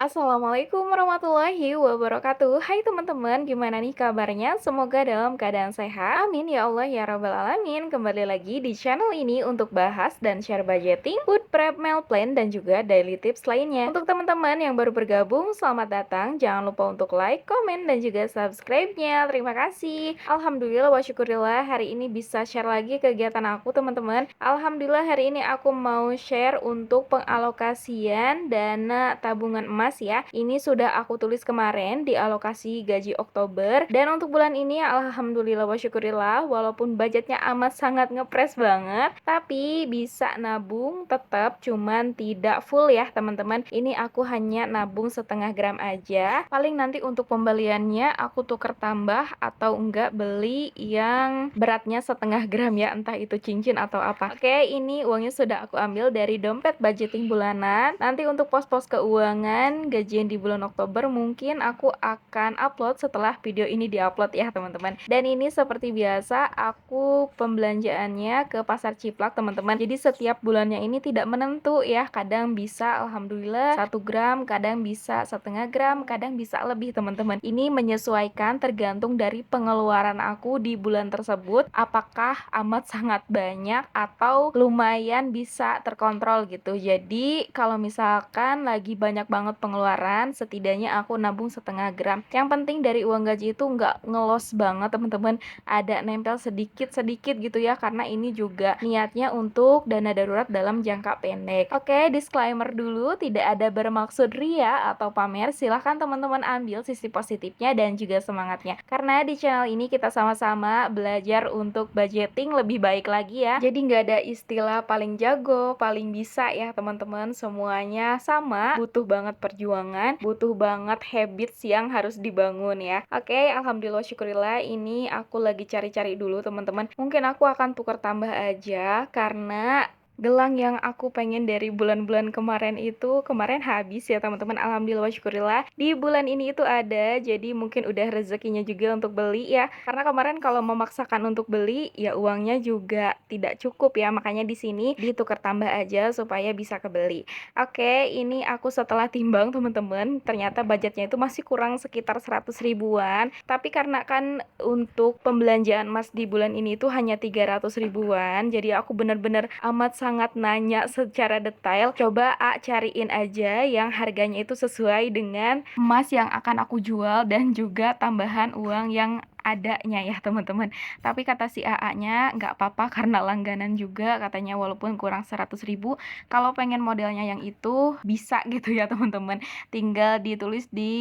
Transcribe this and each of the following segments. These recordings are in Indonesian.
Assalamualaikum warahmatullahi wabarakatuh. Hai teman-teman, gimana nih kabarnya? Semoga dalam keadaan sehat. Amin ya Allah ya Rabbal Alamin. Kembali lagi di channel ini untuk bahas dan share budgeting, food prep, meal plan, dan juga daily tips lainnya. Untuk teman-teman yang baru bergabung, selamat datang. Jangan lupa untuk like, komen, dan juga subscribe-nya. Terima kasih. Alhamdulillah wa syukurillah hari ini bisa share lagi kegiatan aku teman-teman. Alhamdulillah hari ini aku mau share untuk pengalokasian dana tabungan emas ya. Ini sudah aku tulis kemarin di alokasi gaji Oktober, dan untuk bulan ini alhamdulillah wa syukurillah walaupun budgetnya amat sangat ngepres banget, tapi bisa nabung tetap, cuman tidak full ya teman-teman. Ini aku hanya nabung setengah gram aja. Paling nanti untuk pembeliannya aku tuker tambah atau enggak beli yang beratnya setengah gram ya, entah itu cincin atau apa. Oke, ini uangnya sudah aku ambil dari dompet budgeting bulanan. Nanti untuk pos-pos keuangan gajian di bulan Oktober mungkin aku akan upload setelah video ini diupload ya teman-teman. Dan ini seperti biasa aku pembelanjaannya ke pasar Ciplak teman-teman. Jadi setiap bulannya ini tidak menentu ya. Kadang bisa alhamdulillah 1 gram, kadang bisa setengah gram, kadang bisa lebih teman-teman. Ini menyesuaikan tergantung dari pengeluaran aku di bulan tersebut, apakah amat sangat banyak atau lumayan bisa terkontrol gitu. Jadi kalau misalkan lagi banyak banget pengeluaran, setidaknya aku nabung setengah gram. Yang penting dari uang gaji itu nggak ngelos banget teman-teman, ada nempel sedikit-sedikit gitu ya, karena ini juga niatnya untuk dana darurat dalam jangka pendek. Oke, disclaimer dulu, tidak ada bermaksud ria atau pamer. Silahkan teman-teman ambil sisi positifnya dan juga semangatnya, karena di channel ini kita sama-sama belajar untuk budgeting lebih baik lagi ya. Jadi nggak ada istilah paling jago, paling bisa ya teman-teman, semuanya sama, butuh banget perjuangan, butuh banget habits yang harus dibangun ya. Oke, alhamdulillah syukurillah ini aku lagi cari-cari dulu teman-teman. Mungkin aku akan tukar tambah aja karena gelang yang aku pengen dari bulan-bulan kemarin itu kemarin habis ya teman-teman. Alhamdulillah wa syukurillah di bulan ini itu ada, jadi mungkin udah rezekinya juga untuk beli ya, karena kemarin kalau memaksakan untuk beli ya uangnya juga tidak cukup ya, makanya di sini ditukar tambah aja supaya bisa kebeli. Oke, ini aku setelah timbang teman-teman, ternyata budgetnya itu masih kurang sekitar 100 ribuan, tapi karena kan untuk pembelanjaan emas di bulan ini itu hanya 300 ribuan, jadi aku bener-bener amat sangat nanya secara detail. Coba cariin aja yang harganya itu sesuai dengan emas yang akan aku jual dan juga tambahan uang yang adanya ya teman-teman. Tapi kata si AA-nya nggak apa-apa karena langganan juga katanya, walaupun kurang 100 ribu kalau pengen modelnya yang itu bisa gitu ya teman-teman. Tinggal ditulis di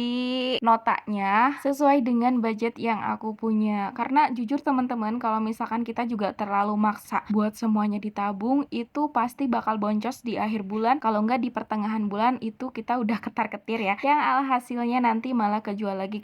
notanya sesuai dengan budget yang aku punya, karena jujur teman-teman kalau misalkan kita juga terlalu maksa buat semuanya ditabung, itu pasti bakal boncos di akhir bulan, kalau nggak di pertengahan bulan itu kita udah ketar-ketir ya, yang alhasilnya nanti malah kejual lagi.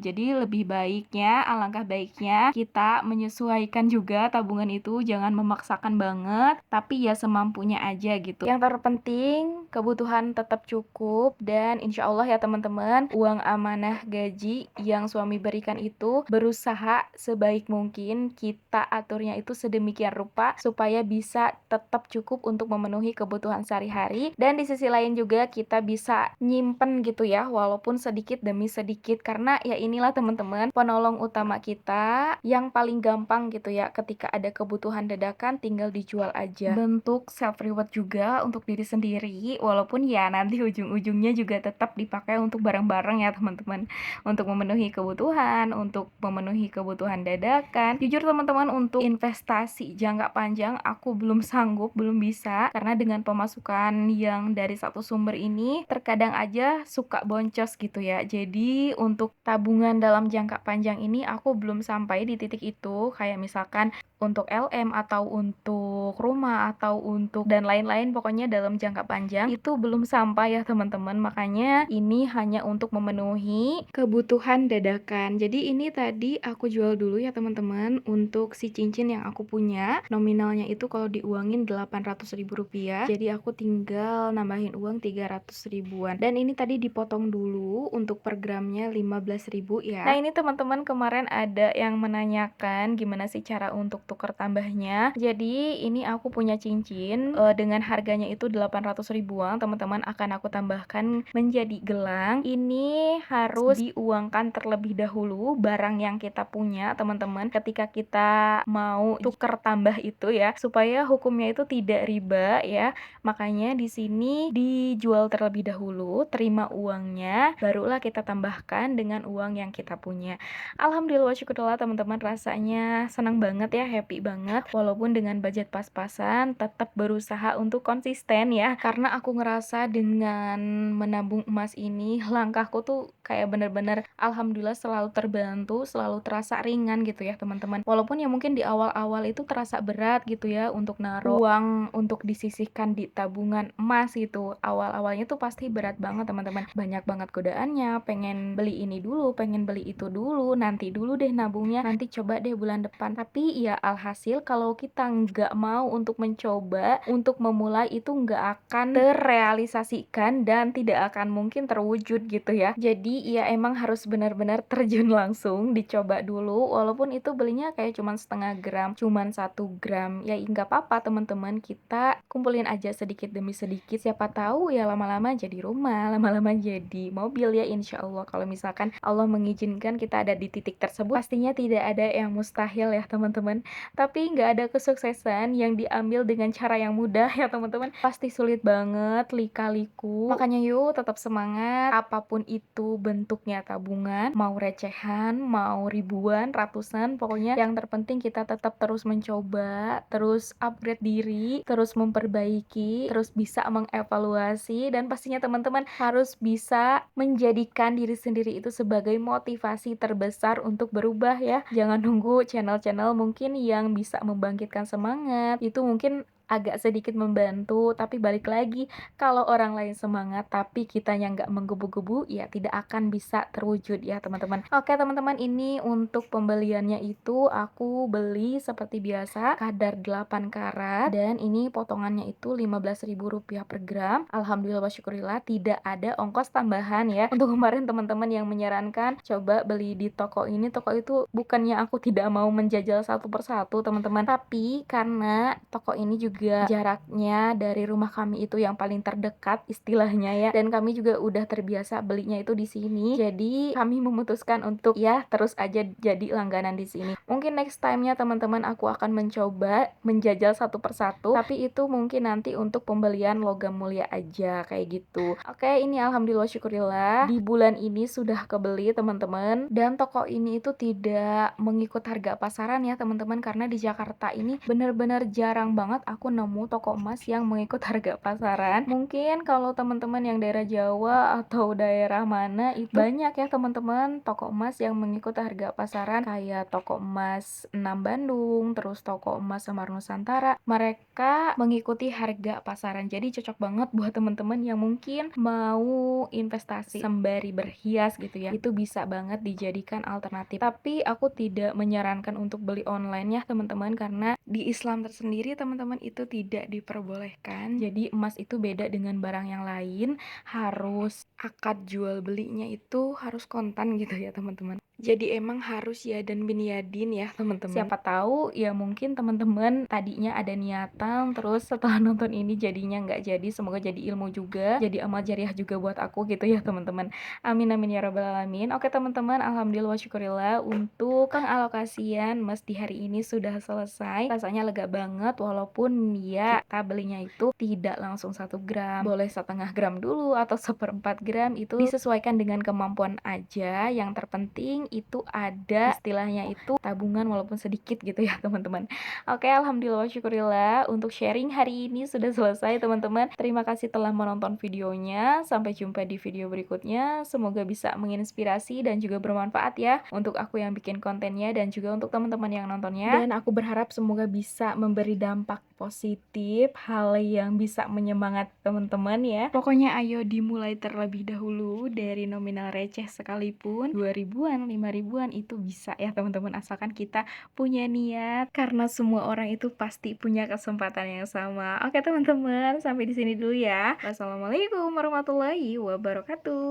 Jadi lebih baiknya, alangkah baiknya kita menyesuaikan juga tabungan itu, jangan memaksakan banget, tapi ya semampunya aja gitu. Yang terpenting kebutuhan tetap cukup, dan insya Allah ya teman-teman, uang amanah gaji yang suami berikan itu berusaha sebaik mungkin kita aturnya itu sedemikian rupa supaya bisa tetap cukup untuk memenuhi kebutuhan sehari-hari, dan di sisi lain juga kita bisa nyimpen gitu ya, walaupun sedikit demi sedikit, karena ya inilah teman-teman penolong utama kita yang paling gampang gitu ya, ketika ada kebutuhan dadakan tinggal dijual aja. Bentuk self reward juga untuk diri sendiri, walaupun ya nanti ujung-ujungnya juga tetap dipakai untuk bareng-bareng ya teman-teman, untuk memenuhi kebutuhan, untuk memenuhi kebutuhan dadakan. Jujur teman-teman, untuk investasi jangka panjang aku belum sanggup, belum bisa, karena dengan pemasukan yang dari satu sumber ini terkadang aja suka boncos gitu ya. Jadi untuk tabungan dalam jangka panjang ini aku belum sampai di titik itu, kayak misalkan untuk LM atau untuk rumah atau untuk dan lain-lain, pokoknya dalam jangka panjang itu belum sampai ya teman-teman. Makanya ini hanya untuk memenuhi kebutuhan dadakan. Jadi ini tadi aku jual dulu ya teman-teman untuk si cincin yang aku punya. Nominalnya itu kalau diuangin 800 ribu rupiah. Jadi aku tinggal nambahin uang 300 ribuan. Dan ini tadi dipotong dulu untuk per gramnya 15 ribu ya. Nah ini teman-teman, kemarin ada yang menanyakan gimana sih cara untuk tukar tambahnya. Jadi ini aku punya cincin dengan harganya itu 800 ribuan, teman-teman, akan aku tambahkan menjadi gelang. Ini harus diuangkan terlebih dahulu barang yang kita punya, teman-teman, ketika kita mau tukar tambah itu ya, supaya hukumnya itu tidak riba ya. Makanya di sini dijual terlebih dahulu, terima uangnya, barulah kita tambahkan dengan uang yang kita punya. Alhamdulillah syukurlah teman-teman, rasanya senang banget ya, happy banget. Walaupun dengan budget pas-pasan, tetap berusaha untuk konsisten ya. Karena aku ngerasa dengan menabung emas ini, langkahku tuh kayak bener-bener alhamdulillah selalu terbantu, selalu terasa ringan gitu ya teman-teman. Walaupun ya mungkin di awal-awal itu terasa berat gitu ya untuk naruh uang untuk disisihkan di tabungan emas gitu. Awal-awalnya tuh pasti berat banget teman-teman. Banyak banget godaannya, pengen beli ini dulu, pengen beli itu dulu, nanti dulu deh nabungnya, nanti coba deh bulan depan. Tapi ya alhasil kalau kita nggak mau untuk mencoba, untuk memulai, itu nggak akan terrealisasikan dan tidak akan mungkin terwujud gitu ya. Jadi ya emang harus benar-benar terjun langsung, dicoba dulu, walaupun itu belinya kayak cuman setengah gram, cuman 1 gram, ya nggak apa-apa teman-teman, kita kumpulin aja sedikit demi sedikit, siapa tahu ya lama-lama jadi rumah, lama-lama jadi mobil ya, insya Allah. Kalau misalkan Allah mengizinkan kita ada di titik tersebut, pastinya tidak ada yang mustahil ya teman-teman. Tapi nggak ada kesuksesan yang diambil dengan cara yang mudah ya teman-teman, pasti sulit banget, lika-liku. Makanya yuk tetap semangat, apapun itu bentuknya tabungan, mau recehan, mau ribuan, ratusan, pokoknya yang terpenting kita tetap terus mencoba, terus upgrade diri, terus memperbaiki, terus bisa mengevaluasi, dan pastinya teman-teman harus bisa menjadikan diri sendiri itu sebagai motivasi terbesar untuk berubah ya. Jangan nunggu channel-channel mungkin yang bisa membangkitkan semangat, itu mungkin agak sedikit membantu, tapi balik lagi, kalau orang lain semangat tapi kitanya nggak menggebu-gebu, ya tidak akan bisa terwujud ya teman-teman. Oke teman-teman, ini untuk pembeliannya itu aku beli seperti biasa kadar 8 karat, dan ini potongannya itu Rp15.000 per gram. Alhamdulillah wa syukurillah tidak ada ongkos tambahan ya. Untuk kemarin teman-teman yang menyarankan coba beli di toko ini, toko itu, bukannya aku tidak mau menjajal satu persatu teman-teman, tapi karena toko ini juga jaraknya dari rumah kami itu yang paling terdekat istilahnya ya, dan kami juga udah terbiasa belinya itu di sini, jadi kami memutuskan untuk ya terus aja jadi langganan di sini. Mungkin next time-nya teman-teman aku akan mencoba menjajal satu persatu, tapi itu mungkin nanti untuk pembelian logam mulia aja kayak gitu. Oke, ini alhamdulillah syukurillah di bulan ini sudah kebeli teman-teman, dan toko ini itu tidak mengikut harga pasaran ya teman-teman, karena di Jakarta ini bener-bener jarang banget aku nemu toko emas yang mengikut harga pasaran. Mungkin kalau teman-teman yang daerah Jawa atau daerah mana itu banyak ya teman-teman toko emas yang mengikut harga pasaran, kayak toko emas 6 Bandung, terus toko emas Semar Nusantara, mereka mengikuti harga pasaran. Jadi cocok banget buat teman-teman yang mungkin mau investasi sembari berhias gitu ya, itu bisa banget dijadikan alternatif. Tapi aku tidak menyarankan untuk beli online ya teman-teman, karena di Islam tersendiri teman-teman itu tidak diperbolehkan. Jadi emas itu beda dengan barang yang lain, harus akad jual belinya itu harus kontan gitu ya teman-teman. Jadi emang harus ya dan bin yadin ya teman-teman. Siapa tahu ya mungkin teman-teman tadinya ada niatan, terus setelah nonton ini jadinya nggak jadi. Semoga jadi ilmu juga, jadi amal jariah juga buat aku gitu ya teman-teman. Amin amin ya rabbal alamin. Oke teman-teman, alhamdulillah wa syukurillah untuk pengalokasian emas di hari ini sudah selesai. Rasanya lega banget, walaupun ya kita belinya itu tidak langsung 1 gram, boleh setengah gram dulu atau 1/4 gram, itu disesuaikan dengan kemampuan aja. Yang terpenting itu ada istilahnya itu tabungan walaupun sedikit gitu ya teman-teman. Oke, alhamdulillah syukurillah untuk sharing hari ini sudah selesai teman-teman. Terima kasih telah menonton videonya. Sampai jumpa di video berikutnya. Semoga bisa menginspirasi dan juga bermanfaat ya untuk aku yang bikin kontennya, dan juga untuk teman-teman yang nontonnya. Dan aku berharap semoga bisa memberi dampak positif, hal yang bisa menyemangati teman-teman ya. Pokoknya ayo dimulai terlebih dahulu dari nominal receh sekalipun, 2 ribuan, 5 ribuan itu bisa ya teman-teman, asalkan kita punya niat, karena semua orang itu pasti punya kesempatan yang sama. Oke teman-teman, sampai di sini dulu ya. Wassalamualaikum warahmatullahi wabarakatuh.